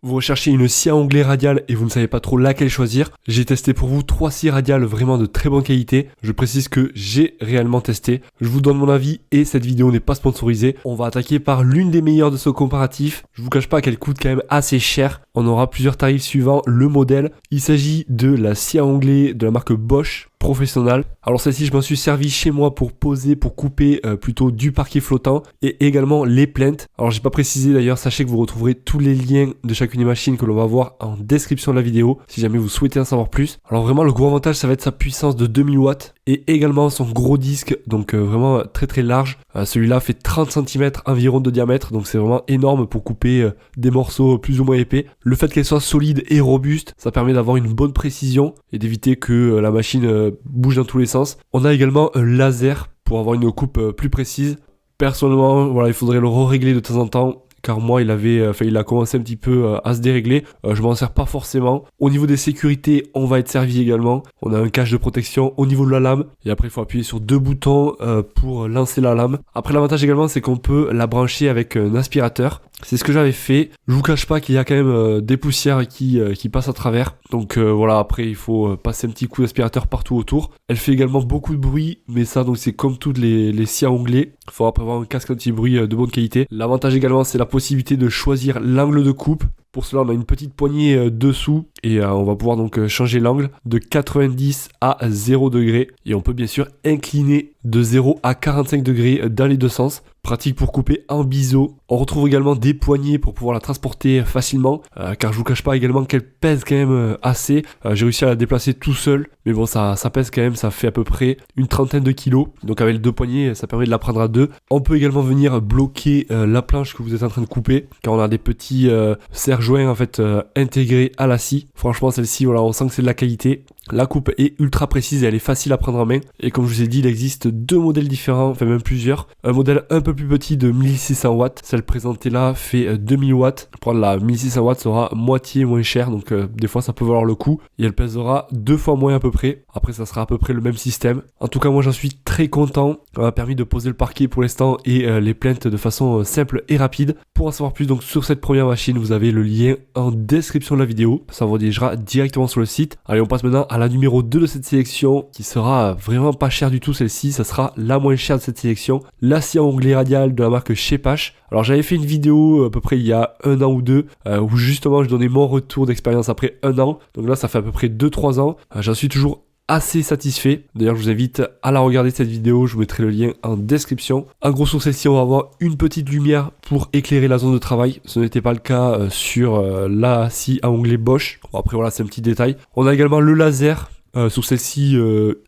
vous recherchez une scie à onglet radiale et vous ne savez pas trop laquelle choisir, j'ai testé pour vous 3 scies radiales vraiment de très bonne qualité. Je précise que j'ai réellement testé. Je vous donne mon avis et cette vidéo n'est pas sponsorisée. On va attaquer par l'une des meilleures de ce comparatif. Je vous cache pas qu'elle coûte quand même assez cher. On aura plusieurs tarifs suivant le modèle. Il s'agit de la scie à onglet de la marque Bosch professionnelle. Alors celle-ci, je m'en suis servi chez moi pour poser, pour couper plutôt du parquet flottant et également les plinthes. Alors j'ai pas précisé d'ailleurs, sachez que vous retrouverez tous les liens de chacune des machines que l'on va voir en description de la vidéo si jamais vous souhaitez en savoir plus. Alors vraiment le gros avantage, ça va être sa puissance de 2000 watts et également son gros disque, donc vraiment très large. Celui-là fait 30 cm environ de diamètre, donc c'est vraiment énorme pour couper des morceaux plus ou moins épais. Le fait qu'elle soit solide et robuste, ça permet d'avoir une bonne précision et d'éviter que la machine bouge dans tous les sens. On a également un laser pour avoir une coupe plus précise. Personnellement, voilà, il faudrait le régler de temps en temps, car moi il a commencé un petit peu à se dérégler. Je m'en sers pas forcément. Au niveau des sécurités, on va être servi également. On a un cache de protection au niveau de la lame et après il faut appuyer sur 2 boutons pour lancer la lame. Après l'avantage également, c'est qu'on peut la brancher avec un aspirateur. C'est ce que j'avais fait. Je vous cache pas qu'il y a quand même des poussières qui passent à travers. Donc voilà, après il faut passer un petit coup d'aspirateur partout autour. Elle fait également beaucoup de bruit, mais ça donc c'est comme toutes les scies à onglet. Il faudra prévoir un casque anti-bruit de bonne qualité. L'avantage également, c'est la possibilité de choisir l'angle de coupe. Pour cela, on a une petite poignée dessous et on va pouvoir donc changer l'angle de 90 à 0 degré. Et on peut bien sûr incliner de 0 à 45 degrés dans les deux sens. Pratique pour couper en biseau. On retrouve également des poignées pour pouvoir la transporter facilement, car je vous cache pas également qu'elle pèse quand même assez. J'ai réussi à la déplacer tout seul, mais bon ça pèse quand même, ça fait à peu près une trentaine de kilos. Donc avec les 2 poignées, ça permet de la prendre à 2. On peut également venir bloquer la planche que vous êtes en train de couper, car on a des petits serre-joints en fait intégrés à la scie. Franchement celle-ci, voilà, on sent que c'est de la qualité. La coupe est ultra précise et elle est facile à prendre en main. Et comme je vous ai dit, il existe 2 modèles différents, enfin même plusieurs. Un modèle un peu plus petit de 1600 watts. Celle présentée là fait 2000 watts. Prendre la 1600 watts sera moitié moins cher, donc des fois ça peut valoir le coup. Et elle pèsera 2 fois moins à peu près. Après ça sera à peu près le même système. En tout cas moi j'en suis très content. Ça m'a permis de poser le parquet pour l'instant et les plinthes de façon simple et rapide. Pour en savoir plus donc sur cette première machine, vous avez le lien en description de la vidéo. Ça vous redirigera directement sur le site. Allez, on passe maintenant à la numéro 2 de cette sélection, qui sera vraiment pas chère du tout. Celle-ci, ça sera la moins chère de cette sélection, la scie à onglet radial de la marque Chepash. Alors j'avais fait une vidéo à peu près il y a 1 an ou 2 où justement je donnais mon retour d'expérience après 1 an. Donc là ça fait à peu près 2-3 ans. J'en suis toujours assez satisfait. D'ailleurs je vous invite à la regarder cette vidéo, je vous mettrai le lien en description. En gros sur celle-ci on va avoir une petite lumière pour éclairer la zone de travail. Ce n'était pas le cas sur la scie à onglet Bosch. Bon, après voilà, c'est un petit détail. On a également le laser. Sur celle-ci,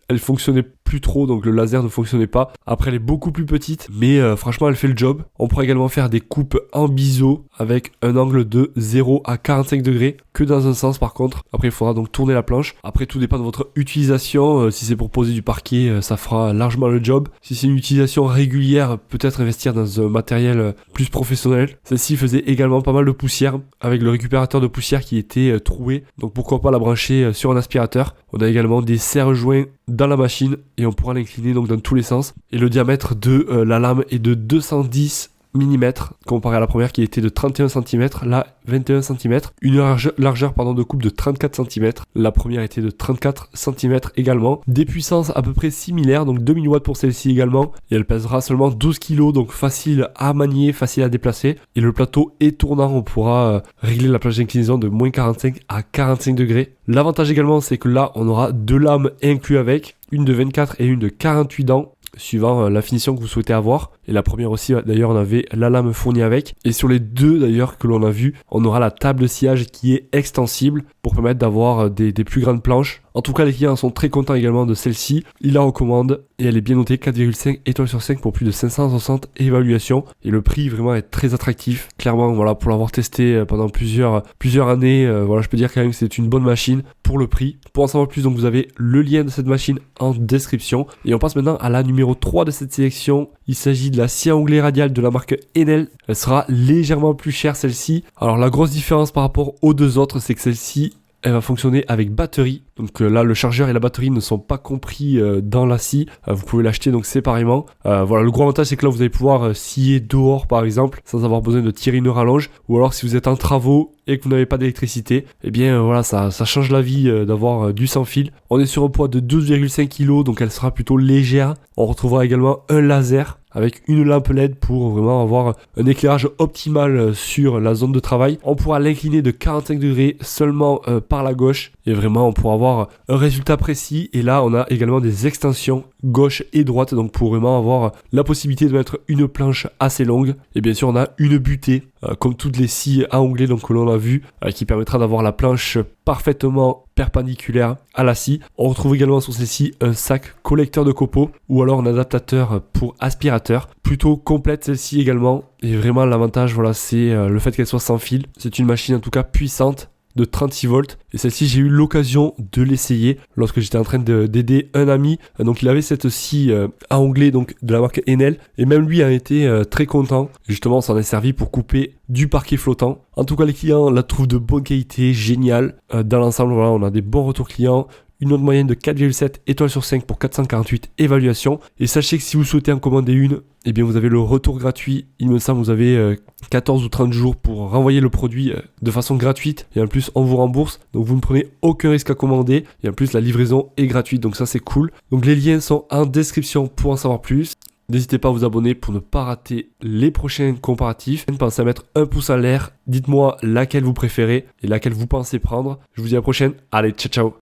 elle fonctionnait plus trop, donc le laser ne fonctionnait pas. Après, elle est beaucoup plus petite, mais franchement, elle fait le job. On pourra également faire des coupes en biseau avec un angle de 0 à 45 degrés, que dans un sens par contre. Après, il faudra donc tourner la planche. Après, tout dépend de votre utilisation. Si c'est pour poser du parquet, ça fera largement le job. Si c'est une utilisation régulière, peut-être investir dans un matériel plus professionnel. Celle-ci faisait également pas mal de poussière, avec le récupérateur de poussière qui était troué. Donc pourquoi pas la brancher sur un aspirateur. On a également des serre-joints dans la machine et on pourra l'incliner donc dans tous les sens. Et le diamètre de la lame est de 210 mm comparé à la première qui était de 31 cm, là 21 cm. Une largeur de coupe de 34 cm. La première était de 34 cm également. Des puissances à peu près similaires, donc 2000 watts pour celle-ci également. Et elle pèsera seulement 12 kg, donc facile à manier, facile à déplacer. Et le plateau est tournant, on pourra régler la plage d'inclinaison de moins 45 à 45 degrés. L'avantage également, c'est que là, on aura 2 lames inclus avec, une de 24 et une de 48 dents, suivant la finition que vous souhaitez avoir. Et la première aussi, d'ailleurs, on avait la lame fournie avec. Et sur les 2 d'ailleurs que l'on a vu, on aura la table de sciage qui est extensible pour permettre d'avoir des plus grandes planches. En tout cas, les clients sont très contents également de celle-ci. Ils la recommandent et elle est bien notée 4,5 étoiles sur 5 pour plus de 560 évaluations. Et le prix vraiment est très attractif. Clairement, voilà, pour l'avoir testé pendant plusieurs années, voilà, je peux dire quand même que c'est une bonne machine pour le prix. Pour en savoir plus, donc vous avez le lien de cette machine en description. Et on passe maintenant à la numéro 3 de cette sélection. Il s'agit de la scie à onglet radiale de la marque Enel. Elle sera légèrement plus chère celle-ci. Alors la grosse différence par rapport aux 2 autres, c'est que celle-ci, elle va fonctionner avec batterie. Donc là, le chargeur et la batterie ne sont pas compris dans la scie. Vous pouvez l'acheter donc séparément. Voilà, le gros avantage, c'est que là, vous allez pouvoir scier dehors, par exemple, sans avoir besoin de tirer une rallonge. Ou alors, si vous êtes en travaux et que vous n'avez pas d'électricité, eh bien voilà, ça change la vie d'avoir du sans fil. On est sur un poids de 12,5 kg, donc elle sera plutôt légère. On retrouvera également un laser avec une lampe LED pour vraiment avoir un éclairage optimal sur la zone de travail. On pourra l'incliner de 45 degrés seulement par la gauche et vraiment on pourra avoir un résultat précis. Et là on a également des extensions gauche et droite, donc pour vraiment avoir la possibilité de mettre une planche assez longue. Et bien sûr on a une butée comme toutes les scies à onglets donc que l'on a vu, qui permettra d'avoir la planche parfaitement perpendiculaire à la scie. On retrouve également sur ces scies un sac collecteur de copeaux ou alors un adaptateur pour aspirateur. Plutôt complète celle-ci également. Et vraiment l'avantage, voilà, c'est le fait qu'elle soit sans fil. C'est une machine en tout cas puissante de 36 volts. Et celle-ci, j'ai eu l'occasion de l'essayer lorsque j'étais en train d'aider un ami. Donc il avait cette scie à onglets donc de la marque Enel. Et même lui a été très content. Justement, on s'en est servi pour couper du parquet flottant. En tout cas, les clients la trouvent de bonne qualité, génial. Dans l'ensemble, voilà, on a des bons retours clients. Une note moyenne de 4,7 étoiles sur 5 pour 448 évaluations. Et sachez que si vous souhaitez en commander une, eh bien vous avez le retour gratuit. Il me semble que vous avez 14 ou 30 jours pour renvoyer le produit de façon gratuite. Et en plus, on vous rembourse. Donc vous ne prenez aucun risque à commander. Et en plus, la livraison est gratuite. Donc ça, c'est cool. Donc les liens sont en description pour en savoir plus. N'hésitez pas à vous abonner pour ne pas rater les prochains comparatifs. Pensez à mettre un pouce en l'air. Dites-moi laquelle vous préférez et laquelle vous pensez prendre. Je vous dis à la prochaine. Allez, ciao ciao.